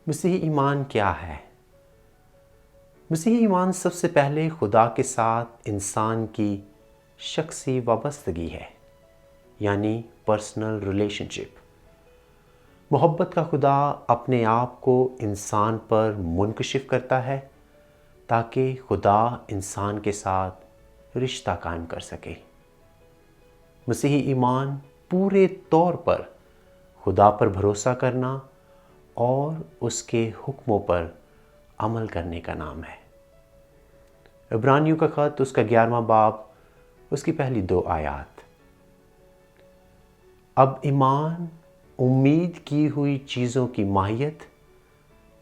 مسیحی ایمان کیا ہے؟ مسیحی ایمان سب سے پہلے خدا کے ساتھ انسان کی شخصی وابستگی ہے، یعنی پرسنل ریلیشن شپ۔ محبت کا خدا اپنے آپ کو انسان پر منکشف کرتا ہے تاکہ خدا انسان کے ساتھ رشتہ قائم کر سکے۔ مسیحی ایمان پورے طور پر خدا پر بھروسہ کرنا اور اس کے حکموں پر عمل کرنے کا نام ہے۔ عبرانیوں کا خط اس کا 11واں باب، اس کی پہلی 2 آیات۔ اب ایمان امید کی ہوئی چیزوں کی ماہیت،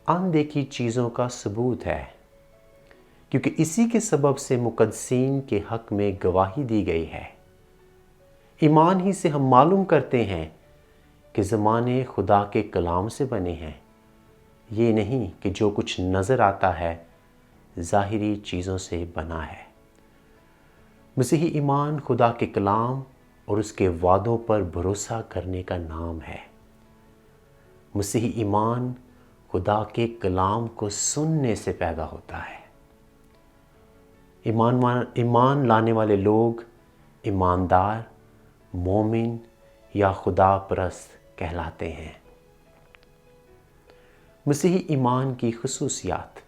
اندیکھی چیزوں کا ثبوت ہے، کیونکہ اسی کے سبب سے مقدسین کے حق میں گواہی دی گئی ہے۔ ایمان ہی سے ہم معلوم کرتے ہیں کہ زمانے خدا کے کلام سے بنے ہیں، یہ نہیں کہ جو کچھ نظر آتا ہے ظاہری چیزوں سے بنا ہے۔ مسیحی ایمان خدا کے کلام اور اس کے وعدوں پر بھروسہ کرنے کا نام ہے۔ مسیحی ایمان خدا کے کلام کو سننے سے پیدا ہوتا ہے۔ ایمان لانے والے لوگ ایماندار، مومن یا خدا پرست کہلاتے ہیں۔ مسیحی ایمان کی خصوصیات۔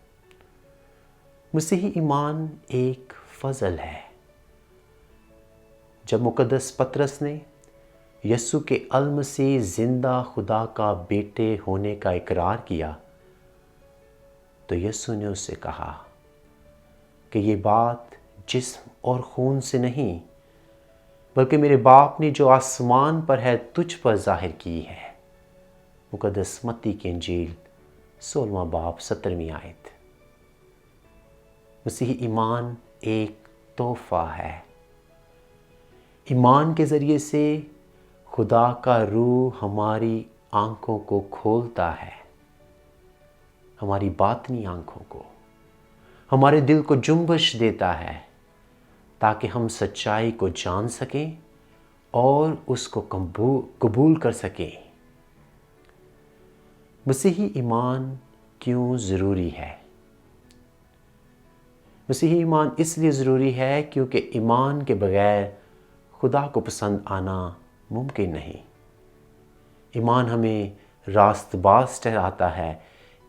مسیحی ایمان ایک فضل ہے۔ جب مقدس پطرس نے یسوع کے المسیح زندہ خدا کا بیٹے ہونے کا اقرار کیا تو یسوع نے اس سے کہا کہ یہ بات جسم اور خون سے نہیں بلکہ میرے باپ نے جو آسمان پر ہے تجھ پر ظاہر کی ہے۔ مقدس متی کی انجیل 16واں باب 17ویں آیت۔ مسیحی ایمان ایک تحفہ ہے۔ ایمان کے ذریعے سے خدا کا روح ہماری آنکھوں کو کھولتا ہے، ہماری باطنی آنکھوں کو، ہمارے دل کو جنبش دیتا ہے تاکہ ہم سچائی کو جان سکیں اور اس کو قبول کر سکیں۔ مسیحی ایمان کیوں ضروری ہے؟ مسیحی ایمان اس لیے ضروری ہے کیونکہ ایمان کے بغیر خدا کو پسند آنا ممکن نہیں۔ ایمان ہمیں راست باز ٹھہراتا ہے۔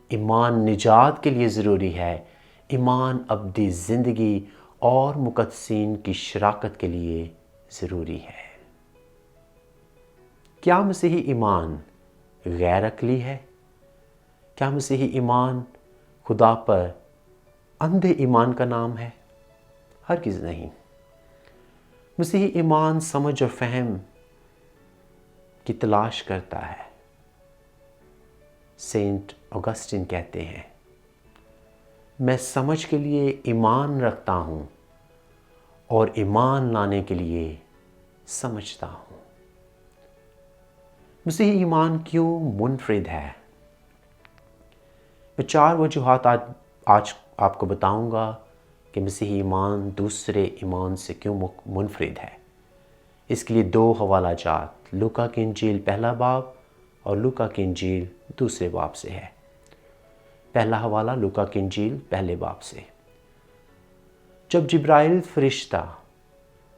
ایمان نجات کے لیے ضروری ہے۔ ایمان ابدی زندگی اور مقدسین کی شراکت کے لیے ضروری ہے۔ کیا مسیحی ایمان غیر عقلی ہے؟ کیا مسیحی ایمان خدا پر اندھے ایمان کا نام ہے؟ ہرگز نہیں۔ مسیحی ایمان سمجھ اور فہم کی تلاش کرتا ہے۔ سینٹ اگسٹن کہتے ہیں، میں سمجھ کے لیے ایمان رکھتا ہوں اور ایمان لانے کے لیے سمجھتا ہوں۔ مسیحی ایمان کیوں منفرد ہے؟ میں 4 وجوہات آج آپ کو بتاؤں گا کہ مسیحی ایمان دوسرے ایمان سے کیوں منفرد ہے۔ اس کے لیے 2 حوالہ جات لوکا کی انجیل 1 باب اور لوکا کی انجیل 2 باب سے ہے۔ پہلا حوالہ لوکا کی انجیل 1 باب سے۔ جب جبرائیل فرشتہ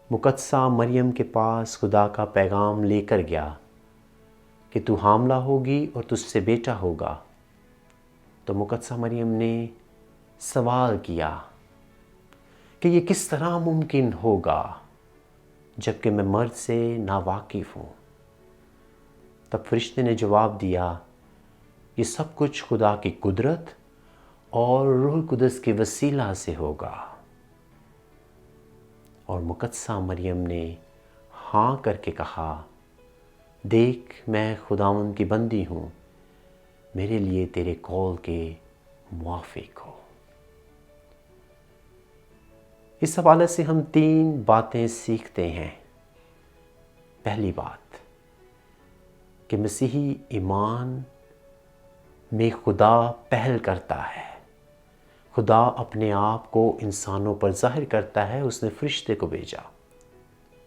مقدسہ مریم کے پاس خدا کا پیغام لے کر گیا کہ تو حاملہ ہوگی اور تجھ سے بیٹا ہوگا، تو مقدسہ مریم نے سوال کیا کہ یہ کس طرح ممکن ہوگا جبکہ میں مرد سے ناواقف ہوں۔ تب فرشتے نے جواب دیا، یہ سب کچھ خدا کی قدرت اور روح القدس کے وسیلہ سے ہوگا۔ اور مقدسہ مریم نے ہاں کر کے کہا، دیکھ میں خداوند کی بندی ہوں، میرے لیے تیرے قول کے موافق ہو۔ اس حوالے سے ہم 3 باتیں سیکھتے ہیں۔ پہلی بات کہ مسیحی ایمان میں خدا پہل کرتا ہے۔ خدا اپنے آپ کو انسانوں پر ظاہر کرتا ہے، اس نے فرشتے کو بھیجا۔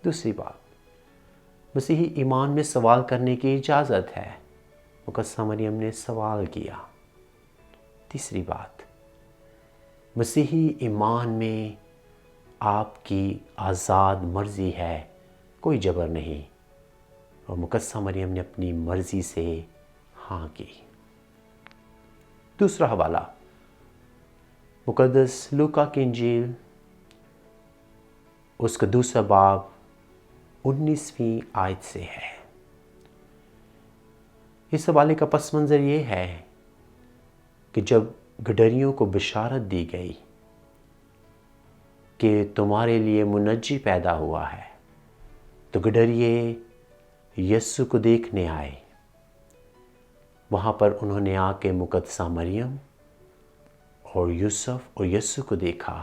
دوسری بات، مسیحی ایمان میں سوال کرنے کی اجازت ہے۔ مقدسہ مریم نے سوال کیا۔ تیسری بات، مسیحی ایمان میں آپ کی آزاد مرضی ہے، کوئی جبر نہیں، اور مقدسہ مریم نے اپنی مرضی سے ہاں کی۔ دوسرا حوالہ مقدس لوکا کی انجیل، اس کا دوسرا باب 19ویں آیت سے ہے۔ اس حوالے کا پس منظر یہ ہے کہ جب گڈریوں کو بشارت دی گئی کہ تمہارے لیے منجی پیدا ہوا ہے، تو گڈریے یسوع کو دیکھنے آئے۔ وہاں پر انہوں نے آ کے مقدسہ مریم اور یوسف اور یسوع کو دیکھا،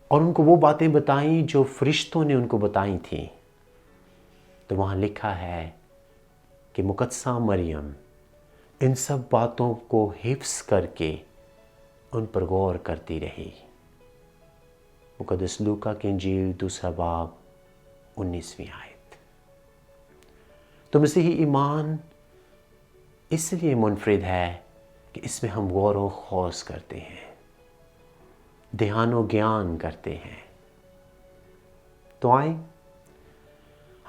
اور ان کو وہ باتیں بتائیں جو فرشتوں نے ان کو بتائی تھیں۔ تو وہاں لکھا ہے کہ مقدسہ مریم ان سب باتوں کو حفظ کر کے ان پر غور کرتی رہی۔ مقدس لوکا کی انجیل دوسرا باب 19ویں آیت۔ تو مسیحی ایمان اس لیے منفرد ہے کہ اس میں ہم غور و خوض کرتے ہیں، دھیان و گیان کرتے ہیں۔ تو آئیں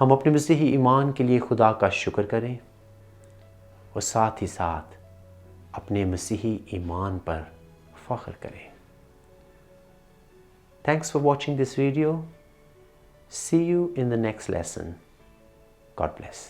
ہم اپنے مسیحی ایمان کے لیے خدا کا شکر کریں، اور ساتھ ہی ساتھ اپنے مسیحی ایمان پر فخر کریں۔ Thanks for watching this video. See you in the next lesson. God bless.